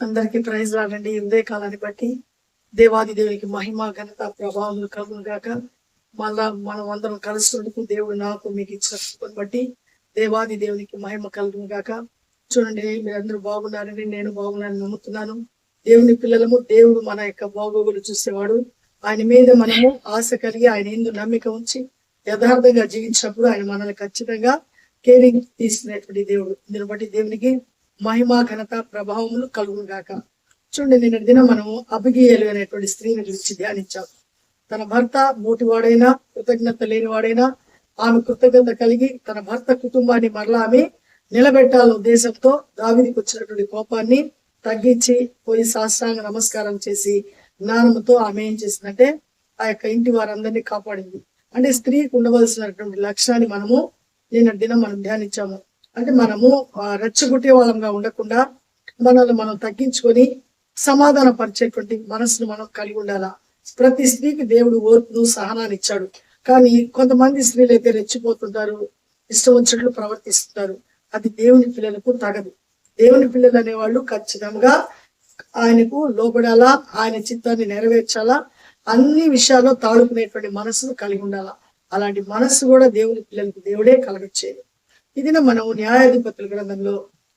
అందరికీ ప్రైజ్ రాడండి. ఉదయ కాలాన్ని బట్టి దేవాది దేవునికి మహిమ ఘనత ప్రభావం కలుగును గాక. మళ్ళా మనం అందరం కలుసుకుంటూ దేవుడు నాకు మీకు ఇచ్చిన బట్టి దేవాది దేవునికి మహిమ కలుగును గాక. చూడండి, మీరందరూ బాగున్నారని నేను బాగున్నానని నమ్ముతున్నాను. దేవుని పిల్లలము, దేవుడు మన యొక్క బాగోగులు చూసేవాడు. ఆయన మీద మనము ఆశ కలిగి ఆయన ఎందు నమ్మిక ఉంచి యథార్థంగా జీవించినప్పుడు ఆయన మనల్ని ఖచ్చితంగా కేరింగ్ తీసుకునేటువంటి దేవుడు. దీన్ని బట్టి దేవునికి మహిమ ఘనత ప్రభావములు కలుగును గాక. చూడండి, నిన్న దినం మనము అబిగయలు అనేటువంటి స్త్రీని గురించి ధ్యానించాం. తన భర్త మోటివాడైనా కృతజ్ఞత లేనివాడైనా ఆమె కృతజ్ఞత కలిగి తన భర్త కుటుంబాన్ని మరలా ఆమె నిలబెట్టాల ఉద్దేశంతో దావీదుకు వచ్చినటువంటి కోపాన్ని తగ్గించి పోయి సాష్టాంగ నమస్కారం చేసి జ్ఞానంతో ఆమె ఏం చేసిందంటే ఆ యొక్క ఇంటి వారందరినీ కాపాడింది. అంటే స్త్రీకి ఉండవలసినటువంటి లక్ష్యాన్ని మనము నిన్న దినం మనం ధ్యానించాము. అంటే మనము రెచ్చగొట్టే వాళ్ళంగా ఉండకుండా మనల్ని మనం తగ్గించుకొని సమాధాన పరిచేటువంటి మనసును మనం కలిగి ఉండాలా. ప్రతి స్త్రీకి దేవుడు ఓర్పును సహనాన్ని ఇచ్చాడు. కానీ కొంతమంది స్త్రీలు అయితే రెచ్చిపోతుంటారు, ఇష్టం వచ్చినట్లు ప్రవర్తిస్తుంటారు. అది దేవుని పిల్లలకు తగదు. దేవుని పిల్లలు అనేవాళ్ళు ఖచ్చితంగా ఆయనకు లోబడాలా, ఆయన చిత్తాన్ని నెరవేర్చాలా, అన్ని విషయాల్లో తాడుకునేటువంటి మనసును కలిగి ఉండాలా. అలాంటి మనస్సు కూడా దేవుని పిల్లలకు దేవుడే కలగచ్చేది. ఇది మనం న్యాయాధిపతుల గ్రంథంలో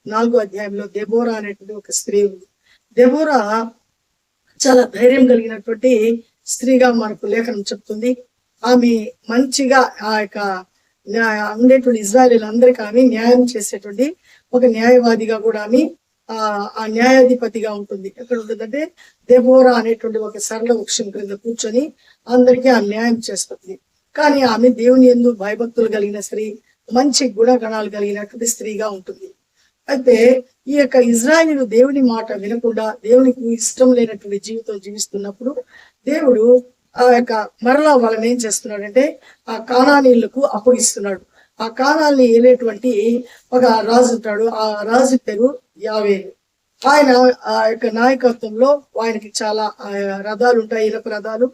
4వ అధ్యాయంలో దెబోరా అనేటువంటి ఒక స్త్రీ ఉంది. దెబోరా చాలా ధైర్యం కలిగినటువంటి స్త్రీగా మనకు లేఖనం చెప్తుంది. ఆమె మంచిగా ఆ యొక్క ఉండేటువంటి ఇజ్రాయేలీలందరికీ ఆమె న్యాయం చేసేటువంటి ఒక న్యాయవాదిగా కూడా ఆమె ఆ న్యాయాధిపతిగా ఉంటుంది. ఎక్కడ ఉంటుందంటే దెబోరా అనేటువంటి ఒక సరళ వృక్షం క్రింద కూర్చొని అందరికీ ఆ న్యాయం చేస్తుంది. కానీ ఆమె దేవుని యందు భయభక్తులు కలిగిన స్త్రీ, మంచి గుణగణాలు కలిగినటువంటి స్త్రీగా ఉంటుంది. అయితే ఈ యొక్క ఇజ్రాయేలు దేవుని మాట వినకుండా దేవునికి ఇష్టం లేనటువంటి జీవితం జీవిస్తున్నప్పుడు దేవుడు ఆ యొక్క మరలా వాళ్ళని ఏం చేస్తున్నాడంటే ఆ కానానీయులకు అప్పగిస్తున్నాడు. ఆ కానాల్ని ఏలేటువంటి ఒక రాజు ఉంటాడు. ఆ రాజు పేరు యావేలు. ఆయన ఆ యొక్క నాయకత్వంలో ఆయనకి చాలా రథాలు ఉంటాయి, ఇనప రథాలు.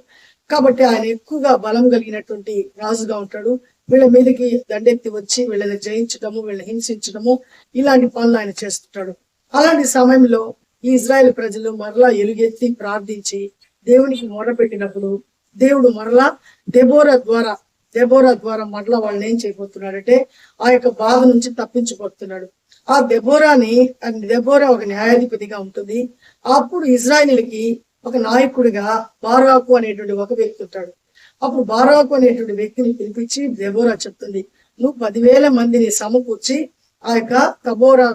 కాబట్టి ఆయన ఎక్కువగా బలం కలిగినటువంటి రాజుగా ఉంటాడు. వీళ్ళ మీదకి దండెత్తి వచ్చి వీళ్ళని జయించడము, వీళ్ళని హింసించడము, ఇలాంటి పనులు ఆయన చేస్తుంటాడు. అలాంటి సమయంలో ఈ ఇజ్రాయెల్ ప్రజలు మరలా ఎలుగెత్తి ప్రార్థించి దేవునికి మొరపెట్టినప్పుడు దేవుడు మరలా దెబోరా ద్వారా మరలా వాళ్ళని ఏం చేయబోతున్నాడంటే ఆ యొక్క బాధ నుంచి తప్పించబోతున్నాడు. ఆ దెబోరా ఒక న్యాయాధిపతిగా ఉంటుంది. అప్పుడు ఇజ్రాయేలీలకి ఒక నాయకుడిగా బారాకు అనేటువంటి ఒక వ్యక్తి ఉంటాడు. అప్పుడు బారాకు అనేటువంటి వ్యక్తిని పిలిపించి దెబోరా చెప్తుంది, నువ్వు 10,000 మందిని సమకూర్చి ఆ యొక్క తబోరా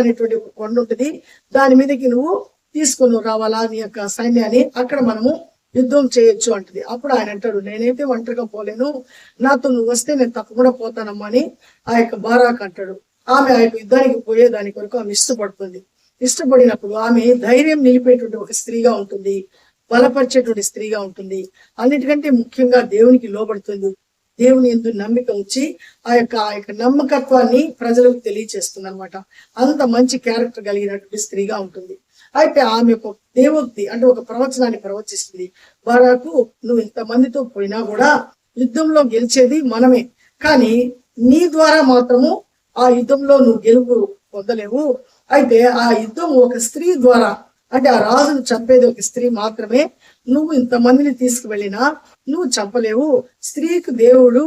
అనేటువంటి ఒక కొండ ఉంటుంది, దాని మీదకి నువ్వు తీసుకొని రావాలా నీ యొక్క సైన్యాన్ని, అక్కడ మనము యుద్ధం చేయొచ్చు అంటది. అప్పుడు ఆయన అంటాడు, నేనైతే ఒంటరిగా పోలేను, నాతో నువ్వు వస్తే నేను తప్పకుండా పోతానమ్మా అని ఆ యొక్క బారాకు అంటాడు. ఆమె ఆ యొక్క యుద్ధానికి పోయేదాని కొరకు ఆమె ఇష్టపడినప్పుడు ఆమె ధైర్యం నిలిపేటువంటి ఒక స్త్రీగా ఉంటుంది, బలపరిచేటువంటి స్త్రీగా ఉంటుంది. అన్నిటికంటే ముఖ్యంగా దేవునికి లోబడుతుంది. దేవుని యందు నమ్మిక ఉంచి ఆ యొక్క నమ్మకత్వాన్ని ప్రజలకు తెలియచేస్తుంది అనమాట. అంత మంచి క్యారెక్టర్ కలిగినటువంటి స్త్రీగా ఉంటుంది. అయితే ఆమె ఒక దేవోక్తి అంటే ఒక ప్రవచనాన్ని ప్రవచిస్తుంది. బారాకు, నువ్వు ఇంతమందితో పోయినా కూడా యుద్ధంలో గెలిచేది మనమే, కానీ నీ ద్వారా మాత్రము ఆ యుద్ధంలో నువ్వు గెలుపు పొందలేవు. అయితే ఆ యుద్ధం ఒక స్త్రీ ద్వారా, అంటే ఆ రాజును చంపేది ఒక స్త్రీ మాత్రమే. నువ్వు ఇంతమందిని తీసుకువెళ్ళినా నువ్వు చంపలేవు. స్త్రీకి దేవుడు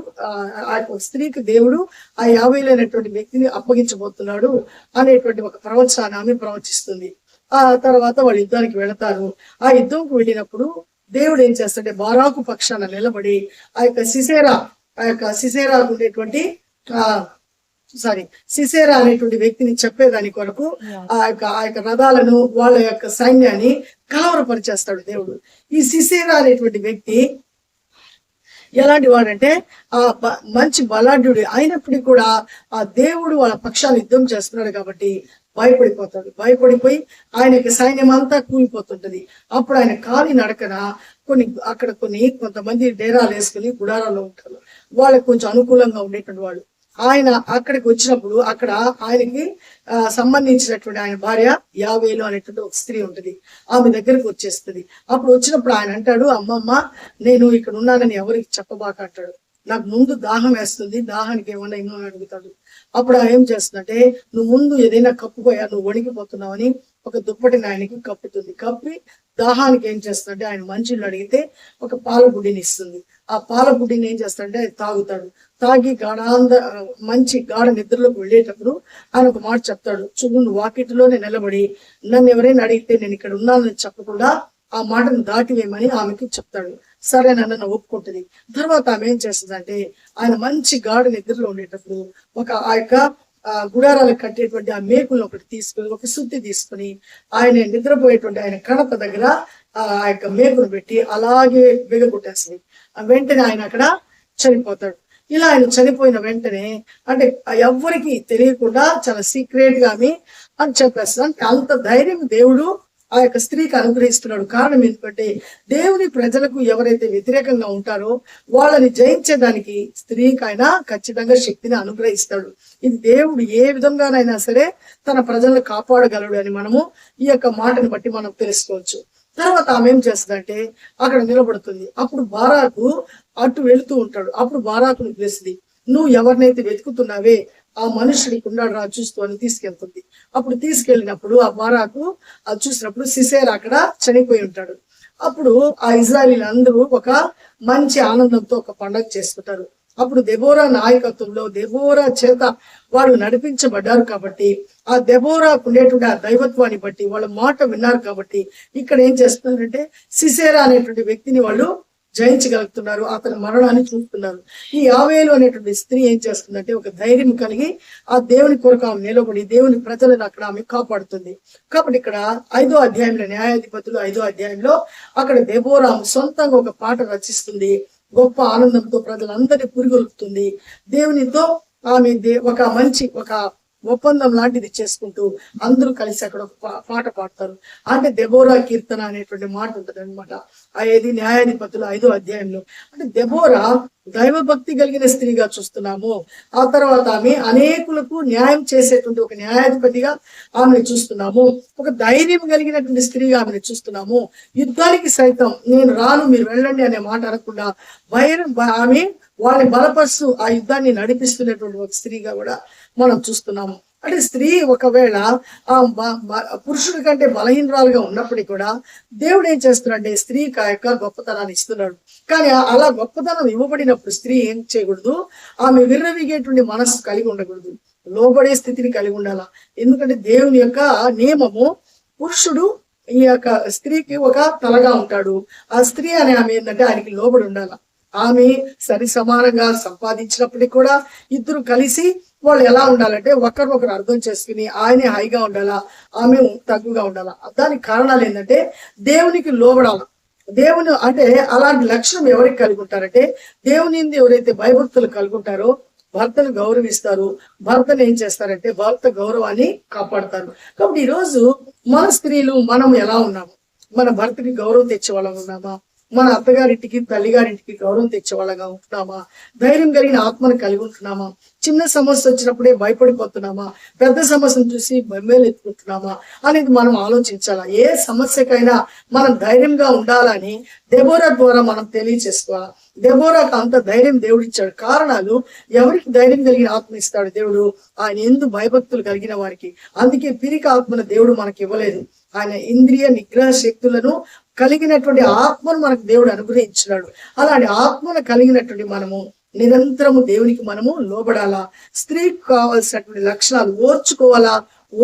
ఆ 50 అనేటువంటి వ్యక్తిని అప్పగించబోతున్నాడు అనేటువంటి ఒక ప్రవచనాన్ని ఆమె ప్రవచిస్తుంది. ఆ తర్వాత వాళ్ళు యుద్ధానికి వెళతారు. ఆ యుద్ధంకు వెళ్ళినప్పుడు దేవుడు ఏం చేస్తాడంటే బారాకు పక్షాన నిలబడి ఆ యొక్క సిసేరా ఉండేటువంటి సిసేరా అనేటువంటి వ్యక్తిని చెప్పేదాని కొరకు ఆ యొక్క రథాలను, వాళ్ళ యొక్క సైన్యాన్ని కలవరపరిచేస్తాడు దేవుడు. ఈ సిసేరా అనేటువంటి వ్యక్తి ఎలాంటి వాడంటే మంచి బలాఢ్యుడు అయినప్పటికీ కూడా ఆ దేవుడు వాళ్ళ పక్షాలు యుద్ధం చేస్తున్నాడు కాబట్టి భయపడిపోయి ఆయన యొక్క సైన్యం అంతా కూలిపోతుంటది. అప్పుడు ఆయన కాలి నడకన కొంతమంది డేరాలు వేసుకుని గుడారాల్లో ఉంటారు. వాళ్ళకి కొంచెం అనుకూలంగా ఉండేటువంటి వాళ్ళు. ఆయన అక్కడికి వచ్చినప్పుడు అక్కడ ఆయనకి సంబంధించినటువంటి ఆయన భార్య యావేలు అనేటువంటి ఒక స్త్రీ ఉంటుంది. ఆమె దగ్గరకు వచ్చేస్తుంది. అప్పుడు వచ్చినప్పుడు ఆయన అంటాడు, అమ్మమ్మ నేను ఇక్కడ ఉన్నానని ఎవరికి చెప్పబాక అంటాడు. నాకు ముందు దాహం వేస్తుంది, దాహానికి ఏమన్నా ఇమ్మని అడుగుతాడు. అప్పుడు ఆమె ఏం చేస్తుందంటే, నువ్వు ముందు ఏదైనా కప్పుకోయా, నువ్వు వణికిపోతున్నావని ఒక దుప్పటిని ఆయనకి కప్పుతుంది. కప్పి దాహానికి ఏం చేస్తుందంటే, ఆయన మంచిని అడిగితే ఒక పాల బుడ్డిని ఇస్తుంది. ఆ పాల బుడ్డిని ఏం చేస్తాడంటే ఆయన తాగుతాడు. తాగి మంచి గాఢ నిద్రలోకి వెళ్ళేటప్పుడు ఆయన ఒక మాట చెప్తాడు. చూడు, నువ్వు వాకిటిలోనే నిలబడి నన్ను ఎవరైనా అడిగితే నేను ఇక్కడ ఉన్నానని చెప్పకుండా ఆ మాటను దాటివేయమని ఆమెకి చెప్తాడు. సరే నన్ను ఒప్పుకుంటుంది. తర్వాత ఆమె ఏం చేస్తుందంటే, ఆయన మంచి గాఢ నిద్రలో ఉండేటప్పుడు ఆ యొక్క గుడారాలకు కట్టేటువంటి ఆ మేకులను ఒకటి తీసుకుని, ఒక సుత్తి తీసుకుని, ఆయన నిద్రపోయేటువంటి ఆయన కడప దగ్గర ఆ యొక్క మేకును పెట్టి అలాగే బిగగొట్టేస్తుంది. వెంటనే ఆయన అక్కడ చనిపోతాడు. ఇలా ఆయన చనిపోయిన వెంటనే అంటే ఎవ్వరికి తెలియకుండా చాలా సీక్రెట్ గా అని చెప్పేస్తాడు. అంటే అంత ధైర్యం దేవుడు ఆ యొక్క స్త్రీకి అనుగ్రహిస్తున్నాడు. కారణం ఏంటంటే, దేవుని ప్రజలకు ఎవరైతే వ్యతిరేకంగా ఉంటారో వాళ్ళని జయించేదానికి స్త్రీకి ఆయన ఖచ్చితంగా శక్తిని అనుగ్రహిస్తాడు. ఇది దేవుడు ఏ విధంగానైనా సరే తన ప్రజలను కాపాడగలడు అని మనము ఈ యొక్క మాటను బట్టి మనం తెలుసుకోవచ్చు. తర్వాత ఆమె ఏం చేస్తుందంటే అక్కడ నిలబడుతుంది. అప్పుడు బారాకు అటు వెళుతూ ఉంటాడు. అప్పుడు బారాకును పిలుస్తుంది, నువ్వు ఎవరినైతే వెతుకుతున్నావే ఆ మనుషుడికి ఉన్నాడు రా చూస్తూ అని తీసుకెళ్తుంది. అప్పుడు తీసుకెళ్ళినప్పుడు ఆ బారాకు అది చూసినప్పుడు సిసేరా అక్కడ చనిపోయి ఉంటాడు. అప్పుడు ఆ ఇజ్రాయలీలు అందరూ ఒక మంచి ఆనందంతో ఒక పండగ చేసుకుంటారు. అప్పుడు దెబోరా నాయకత్వంలో దెబోరా చేత వారు నడిపించబడ్డారు కాబట్టి, ఆ దెబోరాకు ఉండేటువంటి ఆ దైవత్వాన్ని బట్టి వాళ్ళ మాట విన్నారు కాబట్టి ఇక్కడ ఏం చేస్తున్నారంటే సిసేరా అనేటువంటి వ్యక్తిని వాళ్ళు జయించగలుగుతున్నారు. అతని మరణాన్ని చూస్తున్నారు. ఈ యావేలు అనేటువంటి స్త్రీ ఏం చేస్తుందంటే ఒక ధైర్యం కలిగి ఆ దేవుని కొరకు ఆమె నిలబడి దేవుని ప్రజలను అక్కడ ఆమె కాపాడుతుంది. కాబట్టి ఇక్కడ 5వ అధ్యాయంలో న్యాయాధిపతులు 5వ అధ్యాయంలో అక్కడ దెబోరా సొంతంగా ఒక పాట రచిస్తుంది. గొప్ప ఆనందంతో ప్రజలందరినీ పురిగొల్పుతుంది. దేవునితో ఆమె ఒక మంచి ఒక ఒప్పందం లాంటిది చేసుకుంటూ అందరూ కలిసి అక్కడ ఒక పాట పాడతారు. అంటే దెబోరా కీర్తన అనేటువంటి మాట ఉంటుంది అనమాట. అది న్యాయాధిపతులు 5వ అధ్యాయంలో. అంటే దెబోరా దైవభక్తి కలిగిన స్త్రీగా చూస్తున్నాము. ఆ తర్వాత ఆమె అనేకులకు న్యాయం చేసేటువంటి ఒక న్యాయాధిపతిగా ఆమెను చూస్తున్నాము. ఒక ధైర్యం కలిగినటువంటి స్త్రీగా ఆమెను చూస్తున్నాము. యుద్ధానికి సైతం నేను రాను మీరు వెళ్ళండి అనే మాట అనకుండా ఆమె వాళ్ళని బలపరుస్తూ ఆ యుద్ధాన్ని నడిపిస్తున్నటువంటి ఒక స్త్రీగా కూడా మనం చూస్తున్నాము. అంటే స్త్రీ ఒకవేళ ఆ పురుషుడి కంటే బలహీనరాలుగా ఉన్నప్పటికీ కూడా దేవుడు ఏం చేస్తున్నాడంటే స్త్రీకి ఆ యొక్క గొప్పతనాన్ని ఇస్తున్నాడు. కానీ అలా గొప్పతనం ఇవ్వబడినప్పుడు స్త్రీ ఏం చేయకూడదు, ఆమె విర్రవీగేటువంటి మనస్సు కలిగి ఉండకూడదు, లోబడే స్థితిని కలిగి ఉండాలా. ఎందుకంటే దేవుని యొక్క నియమము పురుషుడు ఈ యొక్క స్త్రీకి ఒక తలగా ఉంటాడు. ఆ స్త్రీ అనే ఆమె ఏంటంటే ఆయనకి లోబడి ఉండాల. ఆమె సరి సమానంగా సంపాదించినప్పటికీ కూడా ఇద్దరు కలిసి వాళ్ళు ఎలా ఉండాలంటే ఒకరినొకరు అర్థం చేసుకుని ఆయనే హైగా ఉండాలా, ఆమె తగ్గుగా ఉండాలా. దానికి కారణాలు ఏంటంటే దేవునికి లోబడాల. దేవుని అంటే అలాంటి లక్షణం ఎవరికి కలిగి ఉంటారంటే దేవుని ఎవరైతే భయభక్తులు కలిగి ఉంటారో భర్తను గౌరవిస్తారు. భర్తను ఏం చేస్తారంటే భర్త గౌరవాన్ని కాపాడతారు. కాబట్టి ఈరోజు మన స్త్రీలు మనం ఎలా ఉన్నాము? మన భర్తకి గౌరవం తెచ్చే వాళ్ళం ఉన్నామా? మన అత్తగారింటికి తల్లిగారింటికి గౌరవం తెచ్చే వాళ్ళగా ఉంటున్నామా? ధైర్యం కలిగిన ఆత్మను కలిగి ఉంటున్నామా? చిన్న సమస్య వచ్చినప్పుడే భయపడిపోతున్నామా? పెద్ద సమస్యను చూసి బెమ్మేలు ఎత్తుకుంటున్నామా అనేది మనం ఆలోచించాలా. ఏ సమస్యకైనా మనం ధైర్యంగా ఉండాలని దెబోరా ద్వారా మనం తెలియచేసుకోవాలా. దెబోరాకు అంత ధైర్యం దేవుడు ఇచ్చాడు. కారణాలు ఎవరికి ధైర్యం కలిగిన ఆత్మ ఇస్తాడు దేవుడు? ఆయన ఎందు భయభక్తులు కలిగిన వారికి. అందుకే పిరికి ఆత్మను దేవుడు మనకి ఇవ్వలేదు. ఆయన ఇంద్రియ నిగ్రహ శక్తులను కలిగినటువంటి ఆత్మను మనకు దేవుడు అనుగ్రహించినాడు. అలాంటి ఆత్మను కలిగినటువంటి మనము నిరంతరము దేవునికి మనము లోబడాలా. స్త్రీకి కావాల్సినటువంటి లక్షణాలు ఓర్చుకోవాలా,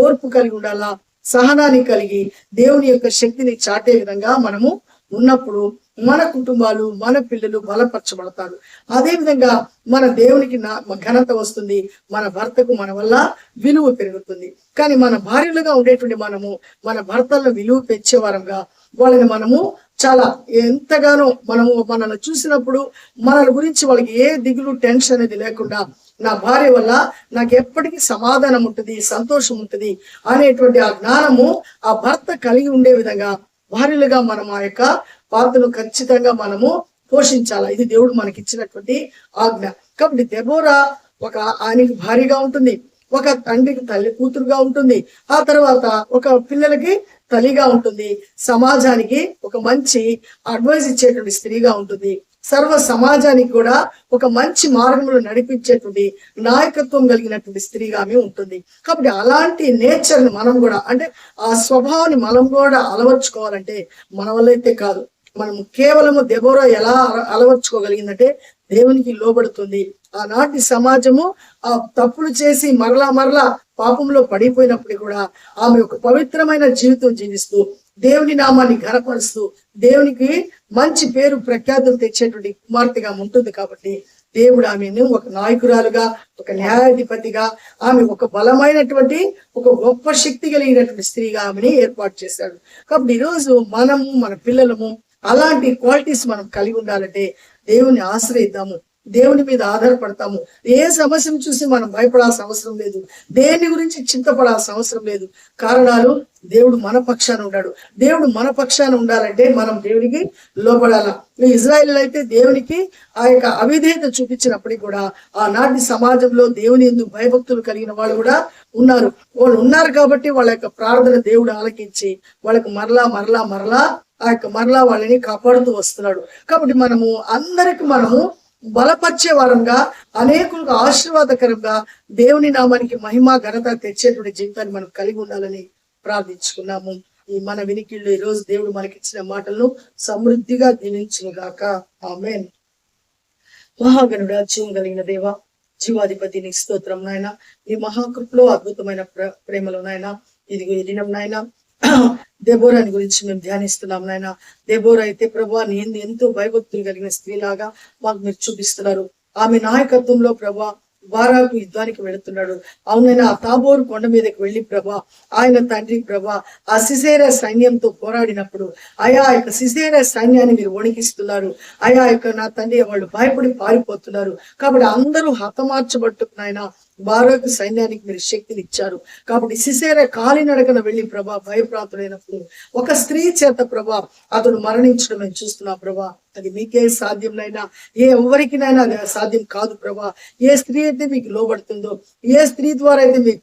ఓర్పు కలిగి ఉండాలా, సహనాన్ని కలిగి దేవుని యొక్క శక్తిని చాటే విధంగా మనము ఉన్నప్పుడు మన కుటుంబాలు మన పిల్లలు బలపరచబడతారు. అదే విధంగా మన దేవునికి ఘనత వస్తుంది, మన భర్తకు మన వల్ల విలువ పెరుగుతుంది. కానీ మన భార్యలుగా ఉండేటువంటి మనము మన భర్తలను విలువ పెంచేవారంగా వాళ్ళని మనము చాలా ఎంతగానో మనము మనల్ని చూసినప్పుడు మన గురించి వాళ్ళకి ఏ దిగులు టెన్షన్ అనేది లేకుండా నా భార్య వల్ల నాకు ఎప్పటికీ సమాధానం ఉంటుంది, సంతోషం ఉంటుంది అనేటువంటి ఆ జ్ఞానము ఆ భర్త కలిగి ఉండే విధంగా భార్యలుగా మనం ఆ యొక్క పాత్రను ఖచ్చితంగా మనము పోషించాలా. ఇది దేవుడు మనకి ఇచ్చినటువంటి ఆజ్ఞ. కాబట్టి దెబోరా ఒక ఆయనకి భార్యగా ఉంటుంది, ఒక తండ్రికి తల్లి కూతురుగా ఉంటుంది, ఆ తర్వాత ఒక పిల్లలకి తల్లిగా ఉంటుంది, సమాజానికి ఒక మంచి అడ్వైస్ ఇచ్చేటువంటి స్త్రీగా ఉంటుంది, సర్వ సమాజానికి కూడా ఒక మంచి మార్గంలో నడిపించేటువంటి నాయకత్వం కలిగినటువంటి స్త్రీగా ఆమె ఉంటుంది. కాబట్టి అలాంటి నేచర్ ని మనం కూడా, అంటే ఆ స్వభావాన్ని మనం కూడా అలవర్చుకోవాలంటే మన వల్లైతే కాదు. మనం కేవలము దెబోరా ఎలా అలవర్చుకోగలిగిందంటే దేవునికి లోబడుతుంది. ఆనాటి సమాజము ఆ తప్పులు చేసి మరలా పాపంలో పడిపోయినప్పుడు కూడా ఆమె ఒక పవిత్రమైన జీవితం జీవిస్తూ దేవుని నామాన్ని ఘనపరుస్తూ దేవునికి మంచి పేరు ప్రఖ్యాతులు తెచ్చేటువంటి కుమార్తెగా ఉంటుంది. కాబట్టి దేవుడు ఆమెను ఒక నాయకురాలుగా, ఒక న్యాయాధిపతిగా, ఆమె ఒక బలమైనటువంటి ఒక గొప్ప శక్తి కలిగినటువంటి స్త్రీగా ఆమెని ఏర్పాటు చేశాడు. కాబట్టి ఈరోజు మనము మన పిల్లలము అలాంటి క్వాలిటీస్ మనం కలిగి ఉండాలంటే దేవుని ఆశ్రయిద్దాము, దేవుని మీద ఆధారపడతాము. ఏ సమస్యను చూసి మనం భయపడాల్సిన అవసరం లేదు, దేని గురించి చింతపడాల్సిన అవసరం లేదు. కారణాలు, దేవుడు మన పక్షాన ఉన్నాడు. దేవుడు మన పక్షాన ఉండాలంటే మనం దేవునికి లోబడాల. ఇజ్రాయేల్ అయితే దేవునికి ఆ యొక్క అవిధేయత చూపించినప్పటికీ కూడా ఆనాటి సమాజంలో దేవుని యందు భయభక్తులు కలిగిన వాళ్ళు కూడా ఉన్నారు. వాళ్ళు ఉన్నారు కాబట్టి వాళ్ళ యొక్క ప్రార్థన దేవుడు ఆలకించి వాళ్ళకి మరలా మరలా వాళ్ళని కాపాడుతూ వస్తున్నాడు. కాబట్టి మనము మనము బలపరిచే వారంగా, అనేకులకు ఆశీర్వాదకరంగా, దేవుని నామానికి మహిమ ఘనత తెచ్చేటువంటి జీవితాన్ని మనం కలిగి ఉండాలని ప్రార్థించుకున్నాము. ఈ మన వినికిళ్ళు ఈ రోజు దేవుడు మనకిచ్చిన మాటలను సమృద్ధిగా దీవించును గాక. ఆమేన్. మహాగణుడా, జీవం కలిగిన దేవ, జీవాధిపతి నీ స్తోత్రం నాయన. ఈ మహాకృపలో అద్భుతమైన ప్రేమలో నాయన, ఇదిగో ఈ దినం నాయన దెబోరాని గురించి మేము ధ్యానిస్తున్నాం నాయన. దెబోరా అయితే ప్రభా నీ ఎంతో భయభక్తులు కలిగిన స్త్రీలాగా మాకు మీరు చూపిస్తున్నారు. ఆమె నాయకత్వంలో ప్రభా బారాకు యుద్ధానికి వెళుతున్నాడు. అవునైనా ఆ తాబోరు కొండ మీదకి వెళ్ళి ప్రభా ఆయన తండ్రి ప్రభా ఆ సిసేరా సైన్యంతో పోరాడినప్పుడు ఆయా యొక్క సిసేరా సైన్యాన్ని మీరు వణికిస్తున్నారు. ఆయా యొక్క నా తండ్రి వాళ్ళు భయపడి పారిపోతున్నారు. కాబట్టి అందరూ హతమార్చబట్టుకున్నాయన బారాకు సైన్యానికి మీరు శక్తిని ఇచ్చారు. కాబట్టి సిసేరా కాలినడకన వెళ్ళి ప్రభా భయప్రాంతుడైనప్పుడు ఒక స్త్రీ చేత ప్రభా అతను మరణించడం మేము చూస్తున్నాం ప్రభా. అది మీకే సాధ్యంనైనా, ఎవరికినైనా అది సాధ్యం కాదు ప్రభా. ఏ స్త్రీ అయితే మీకు లోబడుతుందో, ఏ స్త్రీ ద్వారా అయితే మీకు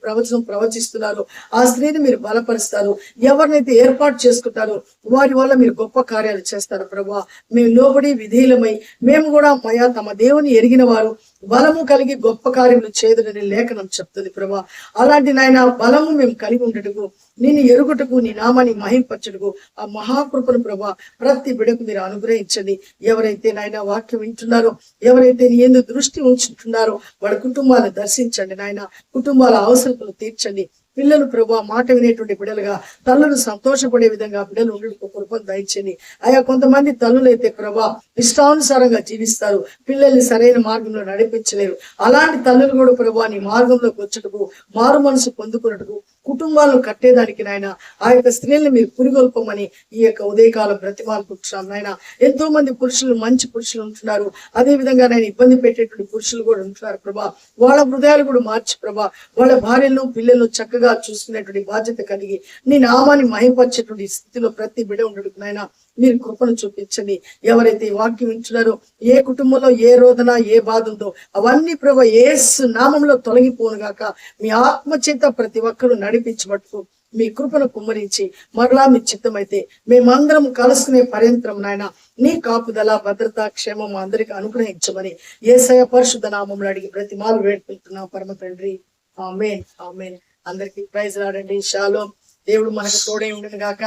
ప్రవచిస్తున్నారో ఆ స్త్రీని మీరు బలపరుస్తారు. ఎవరినైతే ఏర్పాటు చేసుకుంటారో వారి వల్ల మీరు గొప్ప కార్యాలు చేస్తారు ప్రభా. మేము లోబడి విధేయులమై మేము కూడా మయా తమ దేవుని ఎరిగిన వారు బలము కలిగి గొప్ప కార్యములు చేయదునని లేఖనం చెప్తుంది ప్రభా. అలాంటి నాయన బలము మేము కలిగి ఉండటకు, నిన్ను ఎరుగుటకు, నీ నామాన్ని మహింపరచుటకు ఆ మహాకృపను ప్రభా ప్రతి బిడకు మీరు అనుగ్రహించండి. ఎవరైతే నాయన వాక్యం వింటున్నారో, ఎవరైతే నీ యందు దృష్టి ఉంచుతున్నారో వాళ్ళ కుటుంబాలను దర్శించండి నాయన. కుటుంబాల అవసరతలు తీర్చండి. పిల్లలు ప్రభా మాట వినేటువంటి బిడ్డలుగా, తల్లులు సంతోషపడే విధంగా బిడ్డలు ఉండడానికి కృపను దయచేయండి. ఆయా కొంతమంది తల్లులు అయితే ప్రభా ఇష్టానుసారంగా జీవిస్తారు, పిల్లల్ని సరైన మార్గంలో నడిపించలేరు. అలాంటి తల్లులు కూడా ప్రభా నీ మార్గంలోకి వచ్చుటకు, మారు మనసు పొందుకున్నట్టుకు, కుటుంబాలను కట్టేదానికి నాయన ఆ యొక్క స్త్రీలను మీరు పురిగొల్పమని ఈ యొక్క ఉదయకాలం బ్రతిమాలుకుంటున్నాం నాయన. ఎంతో మంది పురుషులు, మంచి పురుషులు ఉంటున్నారు, అదే విధంగా నేను ఇబ్బంది పెట్టేటువంటి పురుషులు కూడా ఉంటున్నారు ప్రభా. వాళ్ళ హృదయాలు కూడా మార్చి ప్రభా వాళ్ళ భార్యలను పిల్లలను చక్కగా చూసుకునేటువంటి బాధ్యత కలిగి నీ నామాన్ని మహింపరిచేటువంటి స్థితిలో ప్రతి బిడ్డ ఉండడు నాయన. మీరు కృపను చూపించండి. ఎవరైతే వాక్యం వింటున్నారో, ఏ కుటుంబంలో ఏ రోదన ఏ బాధ ఉందో అవన్నీ ప్రభా యేసు నామంలో తొలగిపోను గాక. మీ ఆత్మచేత ప్రతి ఒక్కరూ నడిపించబట్టు మీ కృపను కుమ్మరించి మరలా మీ చిత్తమైతే మేమందరం కలుసుకునే పర్యంతరం నాయన నీ కాపుదల, భద్రత, క్షేమం అందరికి అనుగ్రహించమని యేసయ్య పరిశుద్ధ నామంలో అడిగి ప్రతి మాలు వేడుకుంటున్నాం పరమ తండ్రి. ఆమేన్, ఆమేన్. అందరికి ప్రైజ్ రాడండి. షాలోమ్. దేవుడు మనకు తోడే ఉండను గాక.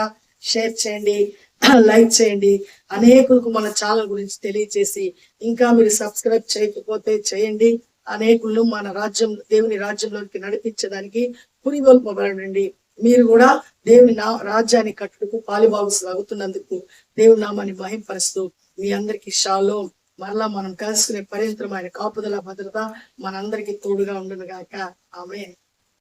షేర్ చేయండి, లైక్ చేయండి, అనేకులకు మన ఛానల్ గురించి తెలియచేసి, ఇంకా మీరు సబ్స్క్రైబ్ చేయకపోతే చేయండి. అనేకులను మన రాజ్యం, దేవుని రాజ్యంలోకి నడిపించడానికి పురిగొల్పబడండి. మీరు కూడా దేవుని రాజ్యాన్ని కట్టుటకు పాలిభాగం సాగుతున్నందుకు దేవుని నామాన్ని మహింపరుస్తూ మీ అందరికి షాలోమ్. మరలా మనం కలుసుకునే పర్యంతరం ఆయన కాపుదల, భద్రత మనందరికి తోడుగా ఉండును గాక. ఆమేన్.